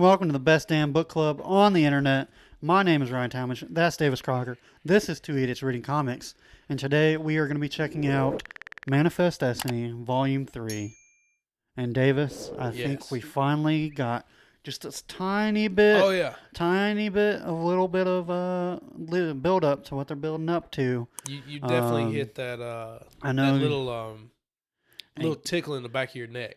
welcome to the best damn book club on the internet. My name is Ryan Talmadge. That's Davis Crocker. This is Two Idiots Reading Comics. And today we are going to be checking out Manifest Destiny, Volume 3. And Davis, I think we finally got just a tiny bit, a little bit of build up to what they're building up to. You definitely hit that, I know, that little tickle in the back of your neck.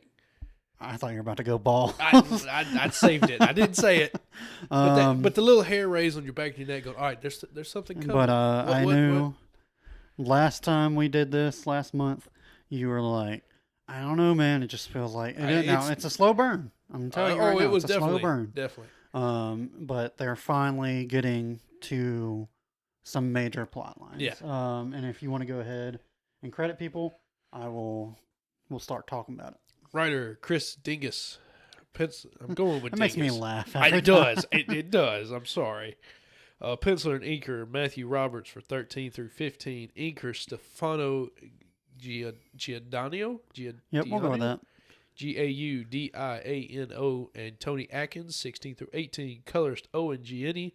I thought you were about to go ball. I saved it. I didn't say it. But the little hair raised on your back of your neck going, all right, there's something coming. But I knew last time we did this, last month, you were like, I don't know, man. It just feels like it's a slow burn. I'm telling you right now, it's a slow burn. Definitely. But they're finally getting to some major plot lines. Yeah. And if you want to go ahead and credit people, we'll start talking about it. Writer Chris Dingus. I'm going with Dingus. It makes me laugh. It does. It does. I'm sorry. Penciler and inker Matthew Roberts for 13 through 15. Inker Stefano Giordano. Yep, we'll go with that. Gaudiano and Tony Atkins 16 through 18. Colorist Owen Gieni.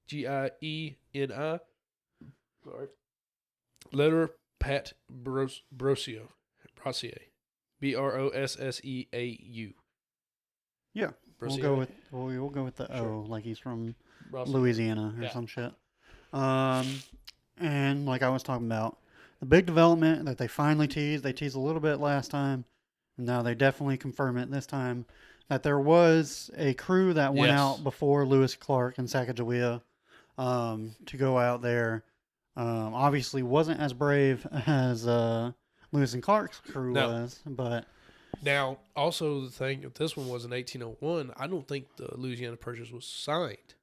Gieni. Sorry. Letterer Pat Brosseau. Brosseau. Yeah, we'll go with the O, like he's from Louisiana or some shit. And like I was talking about, the big development that they finally teased. They teased a little bit last time, and now they definitely confirm it this time that there was a crew that went out before Lewis Clark and Sacagawea to go out there. Obviously, wasn't as brave as Lewis and Clark's crew was, but now also the thing, if this one was in 1801, I don't think the Louisiana Purchase was signed.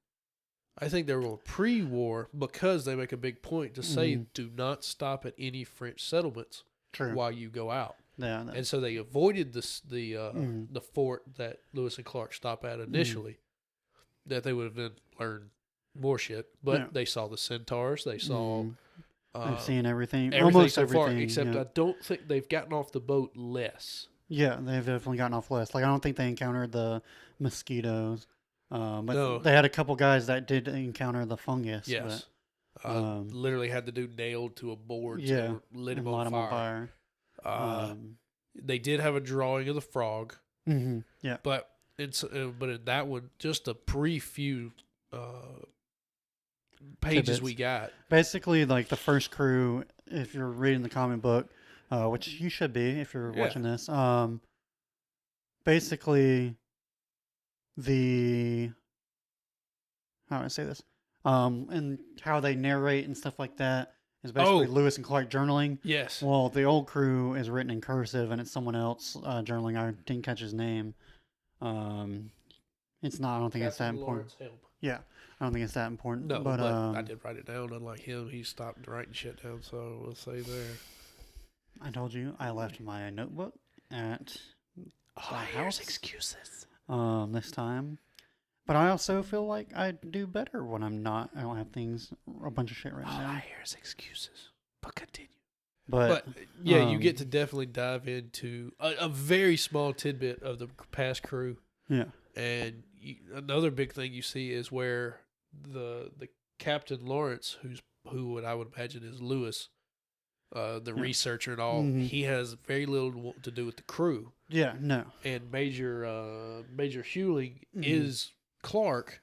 I think they were pre-war because they make a big point to say do not stop at any French settlements while you go out. Yeah, and so they avoided the fort that Lewis and Clark stopped at initially. That they would have then learned more shit, but they saw the centaurs, they saw. They've seen everything almost so everything. Far, except I don't think they've gotten off the boat less. Yeah, they've definitely gotten off less. Like, I don't think they encountered the mosquitoes. But they had a couple guys that did encounter the fungus. Yes. But, literally had the dude nailed to a board to lit him on fire. They did have a drawing of the frog. Mm-hmm. Yeah. But in that one, just a few pages tidbits we got. Basically, like the first crew, if you're reading the comic book, which you should be if you're watching this, basically how do I say this? And how they narrate and stuff like that is basically Lewis and Clark journaling. Yes. Well, the old crew is written in cursive and it's someone else journaling. I didn't catch his name. It's not. I don't think it's that important. Yeah, I don't think it's that important. No, but I did write it down. Unlike him, he stopped writing shit down. So we'll say there. I told you I left my notebook at the house. Excuses. This time, but I also feel like I do better when I don't have a bunch of shit written down. All I hear is excuses. But continue. But you get to definitely dive into a very small tidbit of the past crew. Yeah. And another big thing you see is where the Captain Lawrence, who I would imagine is Lewis, the researcher and all, he has very little to do with the crew. Yeah, no. And Major Hewling is Clark.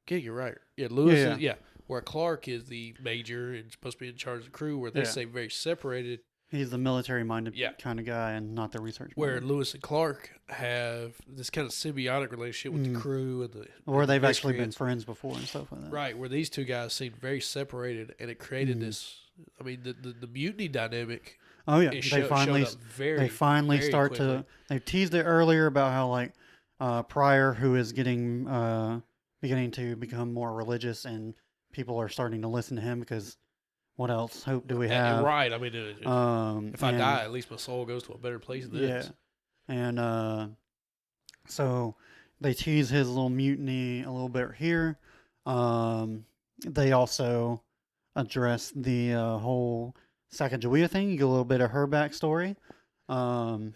Okay, you're right. Yeah, Lewis is, where Clark is the major and supposed to be in charge of the crew, where they say very separated. He's the military-minded kind of guy and not the research. Where Lewis and Clark have this kind of symbiotic relationship with the crew and where they've actually been friends before and stuff like that. Right, where these two guys seemed very separated, and it created this. I mean, the mutiny dynamic. Oh yeah, they finally start quickly. They teased it earlier about how like Pryor, who is beginning to become more religious, and people are starting to listen to him because. What else hope do we have? Right. I mean, if I die, at least my soul goes to a better place than this. Yeah. And so they tease his little mutiny a little bit here. They also address the whole Sacagawea thing. You get a little bit of her backstory. And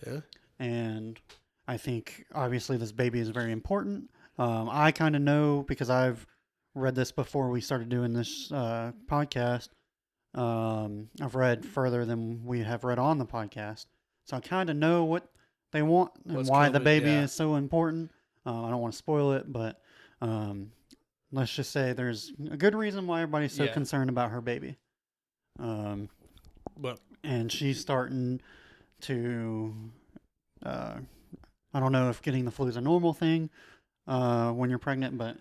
I think obviously this baby is very important. I kind of know because I've read this before we started doing this podcast. I've read further than we have read on the podcast, so I kind of know what they want and What's why the coming, baby yeah. is so important. I don't want to spoil it, but let's just say there's a good reason why everybody's so Yeah. concerned about her baby. But And she's starting to. I don't know if getting the flu is a normal thing when you're pregnant, but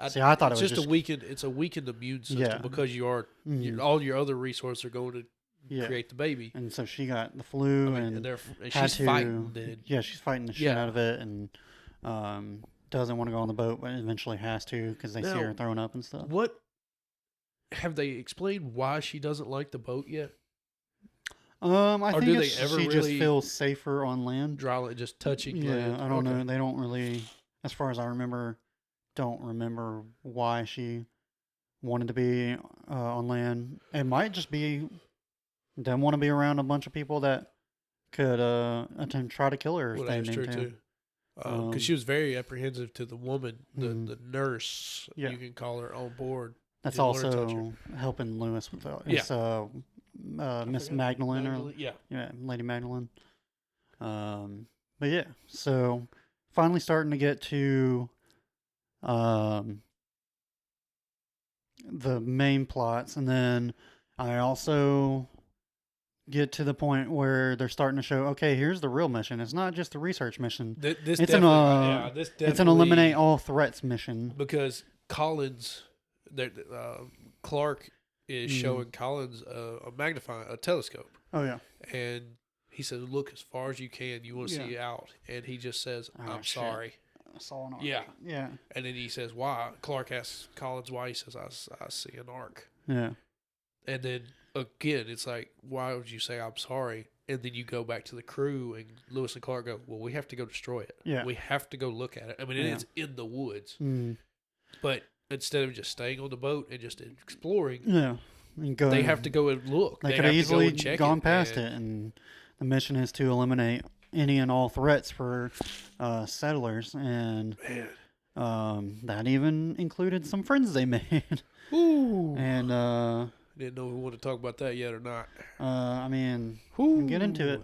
see, I thought it's it was just a weakened. It's a weakened immune system Yeah. because you are Mhm. all your other resources are going to Yeah. create the baby. And so she got the flu, I mean, and and had she's to. fighting. Then Yeah, she's fighting the shit Yeah. out of it, and doesn't want to go on the boat, but eventually has to because they see Now- her throwing up and stuff. what have they explained why she doesn't like the boat yet? I Or think do they it's, ever she just really- feels safer on land. Dry, just touching. Yeah, land? I don't Okay. know. They don't really, as far as I remember, don't remember why she wanted to be on land. It might just be didn't want to be around a bunch of people that could attempt try to kill her if Well, they that's need true to. too. Because Um, she was very apprehensive to the woman, Mhm. the nurse, Yeah. you can call her, on board. That's didn't want to touch also helping Lewis with Yeah. it's Miss Magdalene or Yeah. yeah, Lady Magdalene. But yeah, so finally starting to get to the main plots, and then I also get to the point where they're starting to show, okay, here's the real mission. It's not just a research mission. This It's an, definitely, yeah, this definitely, It's an eliminate all threats mission. because Collins, Clark is Mhm. showing Collins a telescope, Oh yeah. and he says, "Look as far as you can. You want to Yeah. see out." And he just says, Oh, "I'm shit. sorry." I saw an arc. Yeah. Yeah. And then he says, "Why?" Clark asks Collins why. He says, "I see an arc." Yeah. And then again, it's like, why would you say I'm sorry? And then you go back to the crew, and Lewis and Clark go, "Well, we have to go destroy it. Yeah. We have to go look at it. I mean, it Yeah. is in the woods, Mm. but instead of just staying on the boat and just exploring, Yeah. And go, they have to go and look. They They could have have to go easily and check gone it, past and- it, and the mission is to eliminate any and all threats for settlers, and that even included some friends they made. Ooh. And Didn't know if we want to talk about that yet or not. I mean, Ooh. get into it.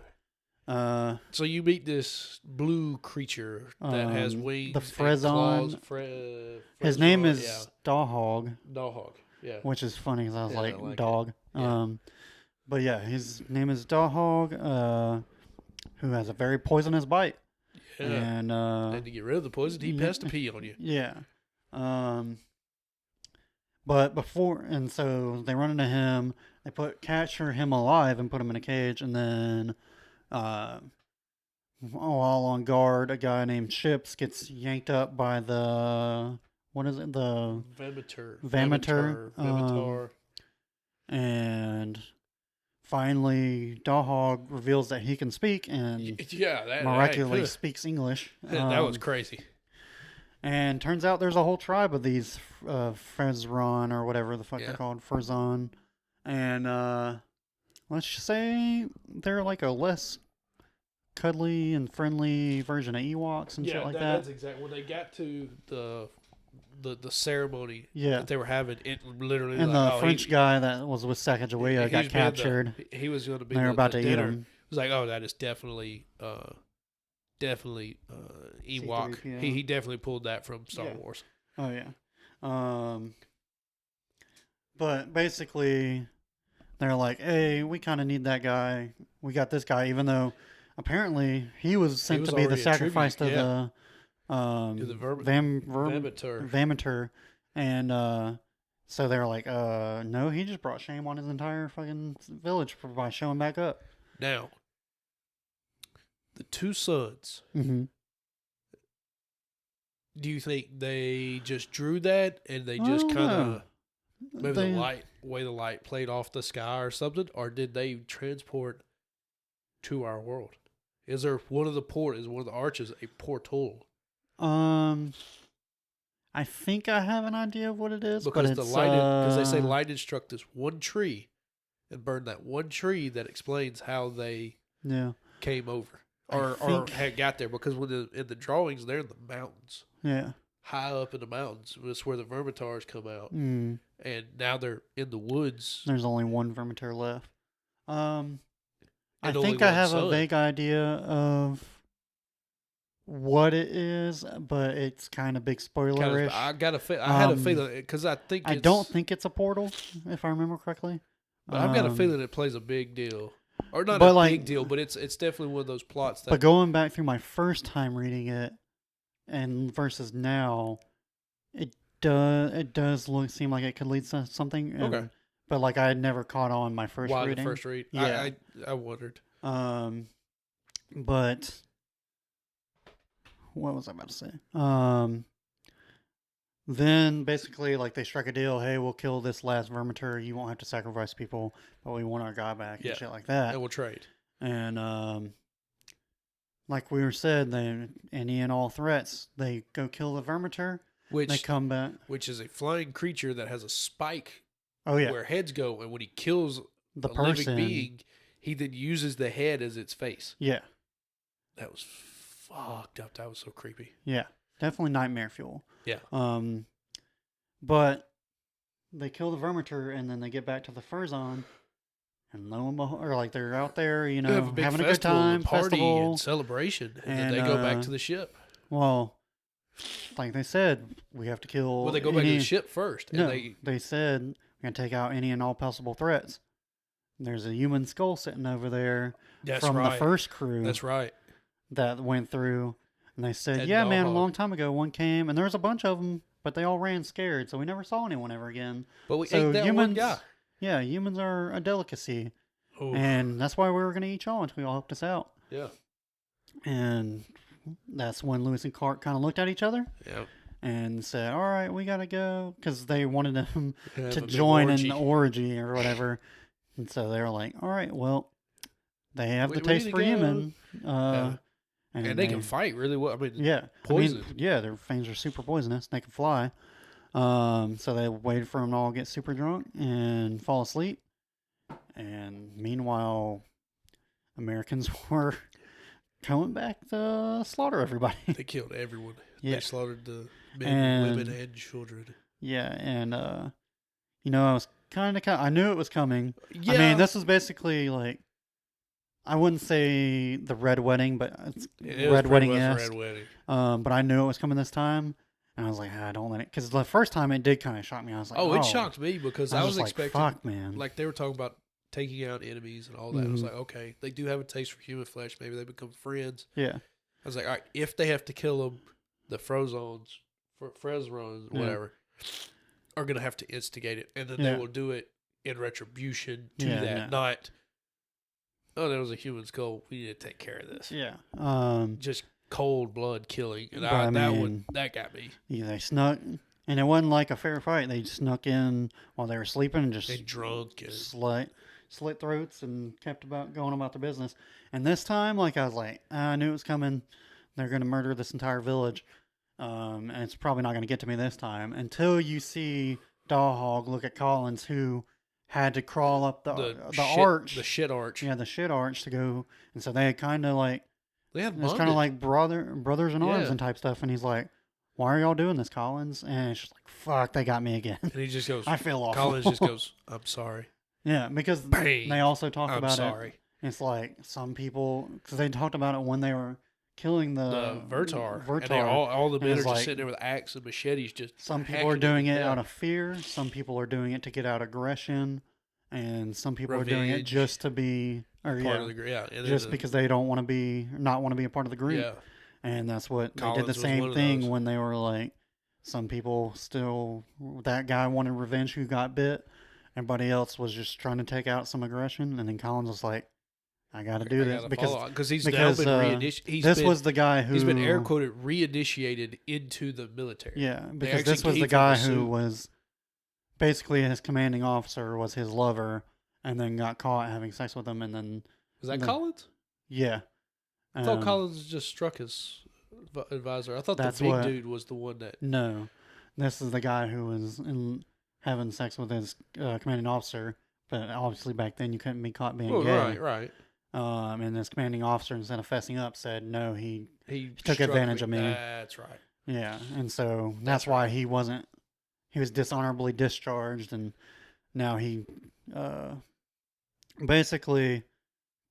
So you meet this blue creature that has wings, the and Frezon. claws. His name Frezon, is Dawhog, Dawhog. Yeah. which is funny because I was Yeah, I like, like it. dog. Yeah. But yeah, his name is Dawhog, who has a very poisonous bite. Yeah. And And to get rid of the poison, he yeah. has to pee on you. yeah. But before, and so they run into him. They capture him alive and put him in a cage, and then, while on guard, a guy named Chips gets yanked up by the what is it? The Vamator. Vamator, Vamator. and finally, Dawhog reveals that he can speak and Yeah, that miraculously hey, speaks English. that was crazy. And turns out there's a whole tribe of these Frezron or whatever the fuck Yeah. they're called, Frezon. And let's just say they're like a less cuddly and friendly version of Ewoks and shit like that. That's exactly when they got to the ceremony Yeah. that they were having. It literally And like, the French guy that was with Sacagawea got captured. He was going to be. They were about the to eat dinner. him. It was like, oh, that is definitely Ewok. C-3PO. He definitely pulled that from Star Yeah. Wars. Oh yeah. But basically, they're like, "Hey, we kind of need that guy. We got this guy, even though apparently he was sent was to be the already a sacrifice tribute, to To the Vamator. Vamator." And so they're like, no, he just brought shame on his entire fucking village by showing back up." Now, the two sons. Mm-hmm. Do you think they just drew that and they just kind of maybe They- the way the light played off the sky or something, or did they transport to our world? Is there one of the arches a portal? I think I have an idea of what it is, Because but the it's because they say lightning struck this one tree and burned that one tree. That explains how they yeah, came over I or think- had got there. Because in the drawings, they're in the mountains. yeah. high up in the mountains. That's where the Vermitars come out, Mm, and now they're in the woods. there's only one Vermintide left. I And only think I one have a son. vague idea of what it is, but it's kind of big spoilerish. I got a I had a Um, feeling because I think I don't think it's a portal, if I remember correctly. but I've got a Um, feeling it plays a big deal, or not but a like- big deal, but it's definitely one of those plots that. But going back through my first time reading it, and versus now, it does seem like it could lead to something. Okay. But like I had never caught on my first why reading. the first read? Yeah. I wondered. But what was I about to say? Then basically like they struck a deal. Hey, we'll kill this last Vermitor. You won't have to sacrifice people, but we want our guy back Yeah. and shit like that. And we'll trade. And like we were said, they any and all threats. They go kill the Vermitor. They Which come back. is a flying creature that has a spike Oh yeah, where heads go, and when he kills the a living person. being, he then uses the head as its face. Yeah, That was fucked up. That was so creepy. yeah, definitely nightmare fuel. Yeah. But they kill the Vermitor and then they get back to the Furzon, and lo and behold, or like they're out there, you They know, have a big having a good festival time, and party festival. and celebration, and then And, they go back uh, to the ship. Well, like they said, we have to kill. Well, they go back to any- the ship first, and No, they they said we're gonna take out any and all possible threats. There's a human skull sitting over there that's from right. the first crew That's right. that went through, and they said, And "Yeah, man, a Dawhog. long time ago, one came, and there was a bunch of them, but they all ran scared, so we never saw anyone ever again." But we So ate that one humans, guy. yeah, humans are a delicacy, Oh, and that's why we were gonna eat y'all until we all helped us out. yeah, And that's when Lewis and Clark kind of looked at each other yeah. and said, "All right, we gotta go," because they wanted him Have to a big join orgy. in the orgy or whatever. And so they were like, "All right, well, they have We the taste need to for go." human, Yeah. and they can fight really well. I mean, yeah, poison. I mean, yeah, their fangs are super poisonous. They can fly. So they waited for them to all get super drunk and fall asleep. And meanwhile, Americans were coming back to slaughter everybody. they killed everyone. Yeah. They slaughtered the men, And- women, and children. Yeah, and you know, I was kind of I knew it was coming. Yeah, I mean, this is basically like I wouldn't say the Red Wedding, but it's it was Red pretty Wedding much esque. Red Wedding. But I knew it was coming this time, and I was like, don't let it, because the first time it did kind of shock me. I was like, Oh, it shocked me because I was just expecting, like, fuck, man. like they were talking about taking out enemies and all that. I was Mhm. like, okay, they do have a taste for human flesh. Maybe they become friends. Yeah, I was like, all right, if they have to kill them, the Frozons, Frezrons, Yeah. whatever, are going to have to instigate it. And then Yeah. they will do it in retribution to Yeah, that. yeah. Not, oh, there was a human skull. We need to take care of this. yeah. Just cold blood killing. And But I mean- that got me. Yeah, they snuck, and it wasn't like a fair fight. They snuck in while they were sleeping and just They drunk and slit throats and kept going about their business. And this time, like I was like, I knew it was coming. They're gonna murder this entire village, and it's probably not gonna get to me this time until you see Dawhog look at Collins, who had to crawl up the arch, the shit arch. yeah, the shit arch to go. And so they had kind of like They had it's kind bonded. of like brothers in arms Yeah. and type stuff. And he's like, "Why are y'all doing this, Collins?" And it's just like, "Fuck, they got me again." and he just goes. I feel awful. Collins just goes, "I'm sorry. Yeah, because Bang. they also talk I'm about it. sorry." It's like some people, because they talked about it when they were killing The Vertar. And Vertar. they all the And men are it's just like- sitting there with axe and machetes just Some people hacking are doing it down. out of fear. Some people are doing it to get out aggression, and some people are doing it Revenge. just to be, or part yeah, of the yeah. And just then because they don't want to be, not want to be a part of the group. yeah. And that's what they Collins did the was one same of thing those. when they were like, some people still, that guy wanted revenge who got bit. Everybody else was just trying to take out some aggression. And then Collins was like, I got to do this because he's because, now been this was the guy who he's been air quoted reinitiated into the military. Yeah, They because actually this was gave the him guy a who suit. was basically his commanding officer was his lover, and then got caught having sex with him, and then Was that No. Collins? yeah, I thought Um, Collins just struck his advisor. I thought the That's big what- dude was the one that. No, this is the guy who was having sex with his commanding officer, but obviously back then you couldn't be caught being Oh, gay. right. And this commanding officer, instead of fessing up, said no. He He took struck advantage of me. That's right. Yeah, and so that's why he wasn't. He was dishonorably discharged, and now he uh, basically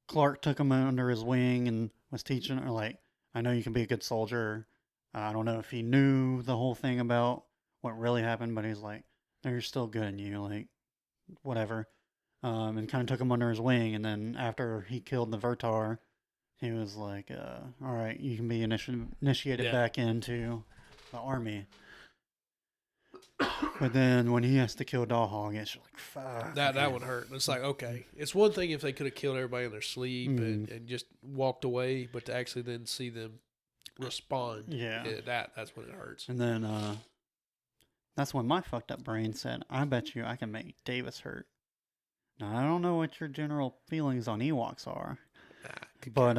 Clark took him under his wing and was teaching her like, I know you can be a good soldier. I don't know if he knew the whole thing about what really happened, but he's like, no, you're still good in you, like whatever. And kind of took him under his wing, and then after he killed the Vertar, he was like, all right, you can be initiated Yeah. back into the army. But then when he has to kill Dawhog, it's just like, fuck. That okay. one hurt. It's like, okay, it's one thing if they could have killed everybody in their sleep and just walked away, but to actually then see them respond, Yeah. that's when it hurts. And then that's when my fucked up brain said, I bet you I can make Davis hurt. Now, I don't know what your general feelings on Ewoks are, but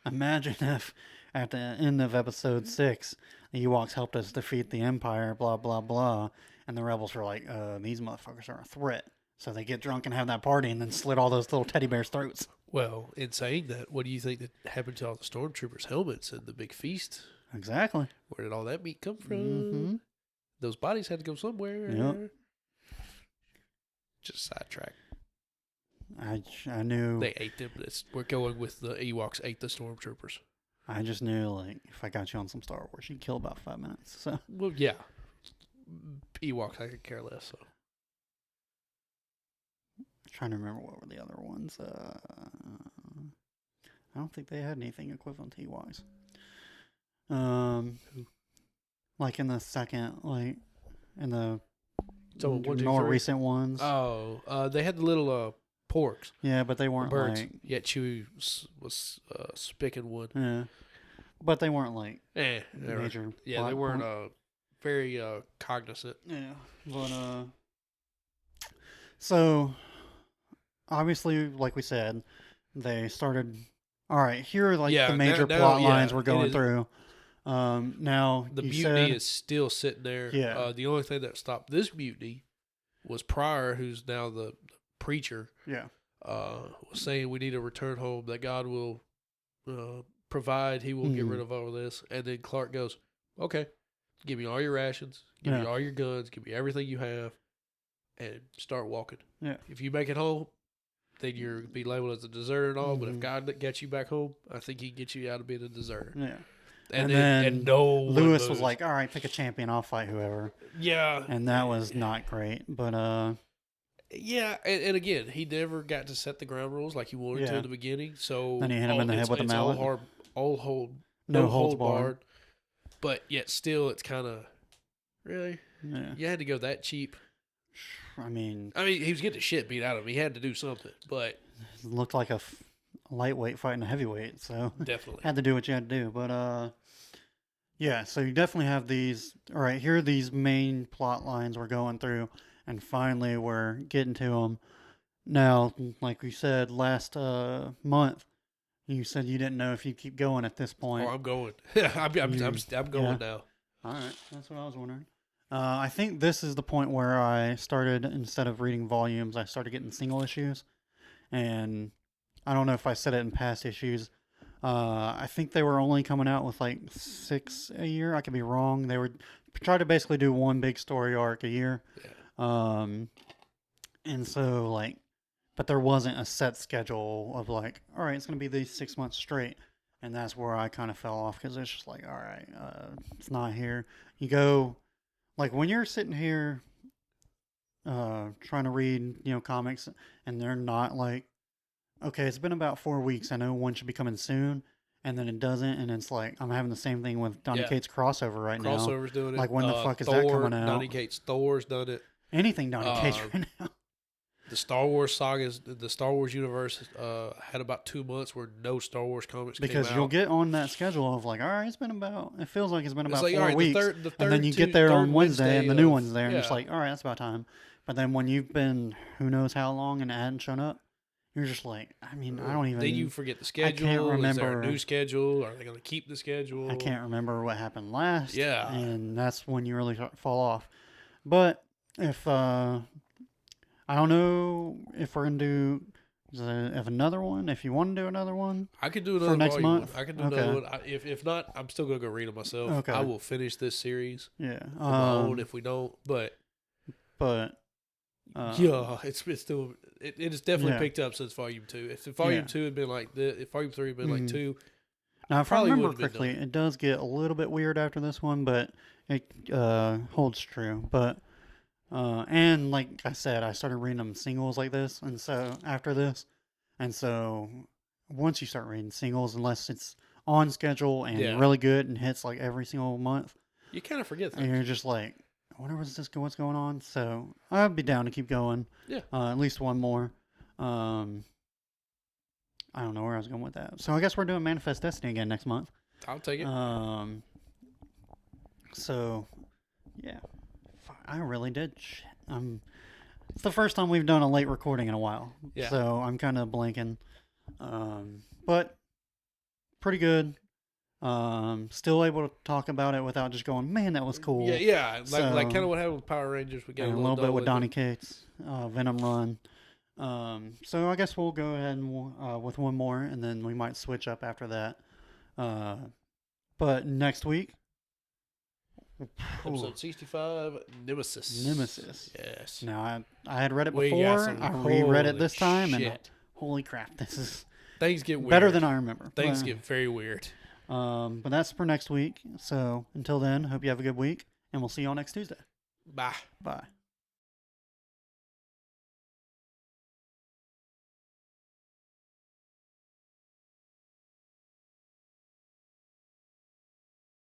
imagine if at the end of episode 6, the Ewoks helped us defeat the Empire, blah, blah, blah, and the rebels were like, these motherfuckers are a threat. So they get drunk and have that party and then slit all those little teddy bears' throats. Well, in saying that, what do you think that happened to all the stormtroopers' helmets and the big feast? Exactly. Where did all that meat come from? Mm-hmm. Those bodies had to go somewhere. Yep. Just sidetrack. I knew. They ate them. We're going with the Ewoks ate the stormtroopers. I just knew, like, if I got you on some Star Wars, you'd kill about 5 minutes. So Well, yeah. Ewoks, I could care less. So. trying to remember what were the other ones. I don't think they had anything equivalent to Ewoks. Like in the second, like in the So, 1, 2, more 3? recent ones. Oh, they had the little porks. Yeah, but they weren't Birds. like. Yeah, Chewie was spicking one. Yeah, but they weren't like Major. Yeah, plot they weren't point. very cognizant. Yeah, but so obviously, like we said, they started. All right, here are like Yeah, the major now- plot yeah, lines we're it going is- through. Now The you mutiny said, is still sitting there. Yeah. The only thing that stopped this mutiny was Pryor, who's now the preacher, yeah, was saying we need to return home, that God will provide, he will get Mhm. rid of all of this. And then Clark goes, okay, give me all your rations, give me Yeah. all your guns, give me everything you have, and start walking. Yeah. If you make it home, then you're be labeled as a deserter and all. But if Mhm. God gets you back home, I think he can get you out of being a deserter. yeah. And then and no one Lewis was moved. like, "All right, pick a champion. I'll fight whoever," yeah, and that was not great. But yeah, and again, he never got to set the ground rules like he wanted to Yeah. in the beginning. So Then he hit him in the head with a it's mallet. all hard, all no holds barred. But yet still, it's kind of really Yeah. you had to go that cheap. I mean, I mean, he was getting the shit beat out of him. He had to do something, but it looked like a lightweight fighting a heavyweight, so definitely. had to do what you had to do. But yeah. So you definitely have these. All right, here are these main plot lines we're going through, and finally we're getting to them. Now, like we said last month, you said you didn't know if you'd keep going at this point. Oh, I'm going. I'm going Yeah. now. All right, that's what I was wondering. I think this is the point where I started, instead of reading volumes, I started getting single issues. And I don't know if I said it in past issues. I think they were only coming out with like 6 a year. I could be wrong. They would try to basically do one big story arc a year. Yeah. And so like, but there wasn't a set schedule of like, all right, it's going to be these 6 months straight. And that's where I kind of fell off, because it's just like, all right, it's not here. You go, like when you're sitting here trying to read, comics, and they're not like, okay, it's been about 4 weeks. I know one should be coming soon, and then it doesn't, and it's like I'm having the same thing with Donny Yeah. Cates crossover right now. Crossover's doing it. Like, when the fuck is that Thor, coming out? Donny Cates Thor's done it. Anything Donny Cates right now. The Star Wars sagas, the Star Wars universe had about 2 months where no Star Wars comics Because came you'll out. get on that schedule of like, all right, it feels like it's been about It's like, 4 all right, weeks. the And then third you get there on third Wednesday and the new one's there, and yeah. it's like, all right, that's about time. But then when you've been who knows how long and it hadn't shown up, you're just like, I mean, I don't even. Then you forget the I schedule. can't Is there remember. a new schedule? Are they going to keep the schedule? I can't remember what happened last. Yeah. And that's when you really fall off. But if I don't know if we're gonna do If another one, if you want to do another one. I could do another next volume month? one. I could do Okay. another one. If not, I'm still gonna go read them myself. Okay. I will finish this series Yeah. on my own if we don't. But But yeah, it's still it has definitely Yeah. picked up since volume 2. If volume Yeah. 2 had been like this, if volume 3 had been Mhm. like 2, Now, if I probably remember would've been correctly, done. it does get a little bit weird after this one, but it holds true. But and like I said, I started reading them singles like this, and so after this, and so once you start reading singles, unless it's on schedule and Yeah. really good and hits like every single month, you kind of forget and things. you're just like, I wonder what's going on. So I'd be down to keep going. Yeah. At least one more. I don't know where I was going with that. So I guess we're doing Manifest Destiny again next month. I'll take it. So yeah, I really did. Shit. It's the first time we've done a late recording in a while. Yeah. So I'm kind of blanking. But pretty good. Still able to talk about it without just going, man, that was cool. Yeah. Like So- kind of what happened with Power Rangers. We got And a a little bit dull with it. Donny Cates, Venom Run. So I guess we'll go ahead and with one more, and then we might switch up after that. But next week, Episode 65, Nemesis. Nemesis. Yes. Now I had read it We got before. some- I reread it holy this time, and shit. holy crap, this is Things get weird. better than I remember. Things get very weird. But that's for next week. So until then, hope you have a good week, and we'll see you all next Tuesday. Bye. Bye.